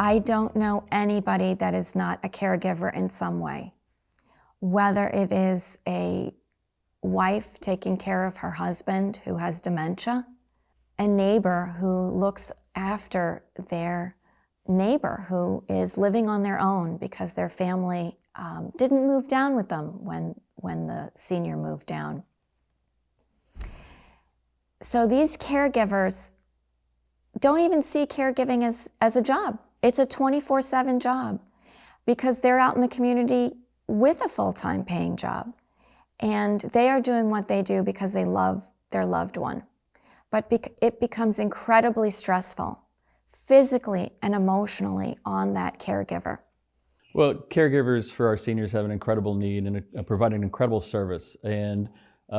I don't know anybody that is not a caregiver in some way, whether it is a wife taking care of her husband who has dementia, a neighbor who looks after their neighbor who is living on their own because their family didn't move down with them when the senior moved down. So these caregivers don't even see caregiving as a job. It's a 24/7 job because they're out in the community with a full-time paying job. And they are doing what they do because they love their loved one. But it becomes incredibly stressful, physically and emotionally, on that caregiver. Well, caregivers for our seniors have an incredible need and provide an incredible service. And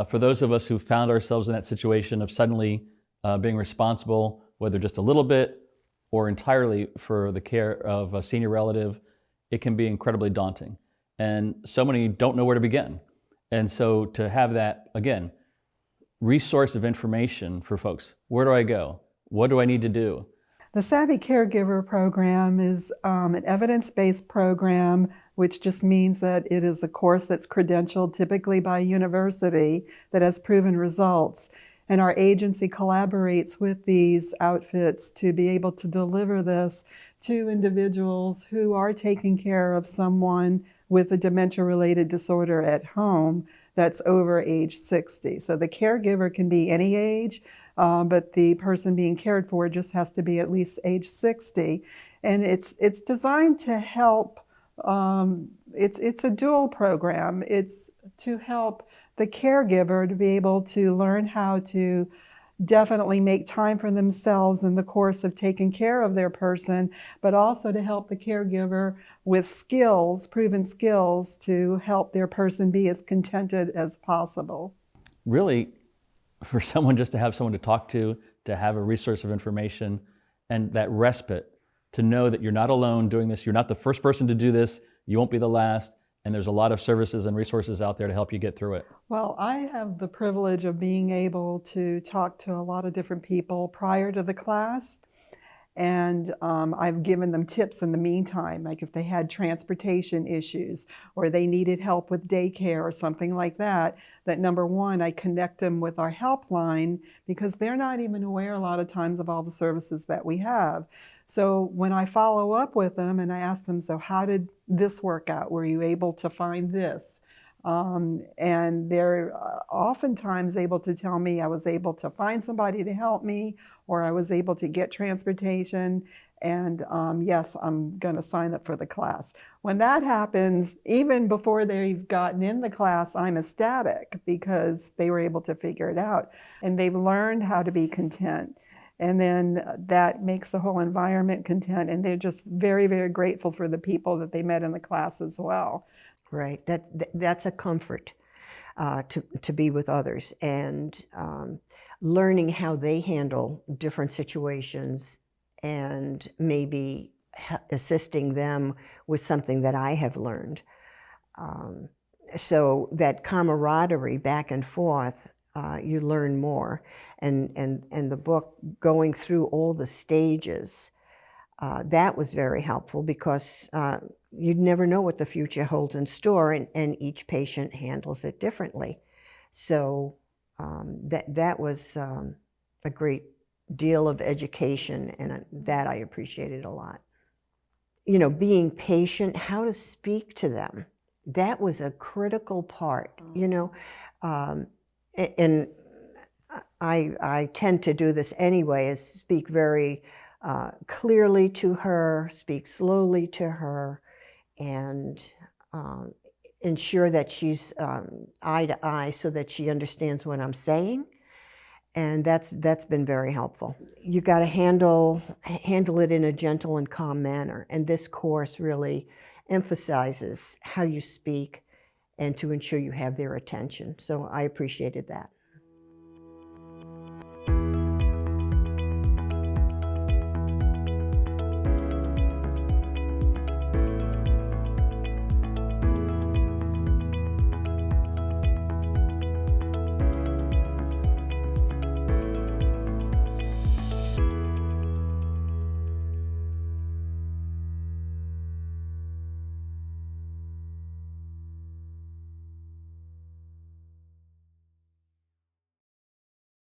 for those of us who found ourselves in that situation of suddenly being responsible, whether just a little bit or entirely for the care of a senior relative, it can be incredibly daunting. And so many don't know where to begin. And so to have that, again, resource of information for folks, where do I go? What do I need to do? The Savvy Caregiver program is an evidence-based program, which just means that it is a course that's credentialed typically by a university that has proven results. And our agency collaborates with these outfits to be able to deliver this to individuals who are taking care of someone with a dementia-related disorder at home that's over age 60. So the caregiver can be any age, but the person being cared for just has to be at least age 60. And it's designed to help, it's a dual program. It's to help the caregiver to be able to learn how to definitely make time for themselves in the course of taking care of their person, but also to help the caregiver with skills, proven skills, to help their person be as contented as possible. Really, for someone just to have someone to talk to have a resource of information, and that respite, to know that you're not alone doing this, you're not the first person to do this, you won't be the last, and there's a lot of services and resources out there to help you get through it. Well, I have the privilege of being able to talk to a lot of different people prior to the class, and I've given them tips in the meantime, like if they had transportation issues or they needed help with daycare or something like that, that number one, I connect them with our helpline because they're not even aware a lot of times of all the services that we have. So when I follow up with them and I ask them, so how did this work out? Were you able to find this? And they're oftentimes able to tell me I was able to find somebody to help me, or I was able to get transportation, and yes, I'm going to sign up for the class. When that happens, even before they've gotten in the class, I'm ecstatic because they were able to figure it out, and they've learned how to be content. And then that makes the whole environment content, and they're just very, very grateful for the people that they met in the class as well. Right, that's a comfort to be with others, and learning how they handle different situations and maybe assisting them with something that I have learned. So that camaraderie back and forth, you learn more. And the book, going through all the stages, that was very helpful because you'd never know what the future holds in store, and each patient handles it differently. So that was a great deal of education, and that I appreciated a lot. You know, being patient, how to speak to them, that was a critical part, you know. And I tend to do this anyway, is speak very clearly to her, speak slowly to her, and ensure that she's eye to eye so that she understands what I'm saying. And that's been very helpful. You got to handle it in a gentle and calm manner. And this course really emphasizes how you speak and to ensure you have their attention. So I appreciated that.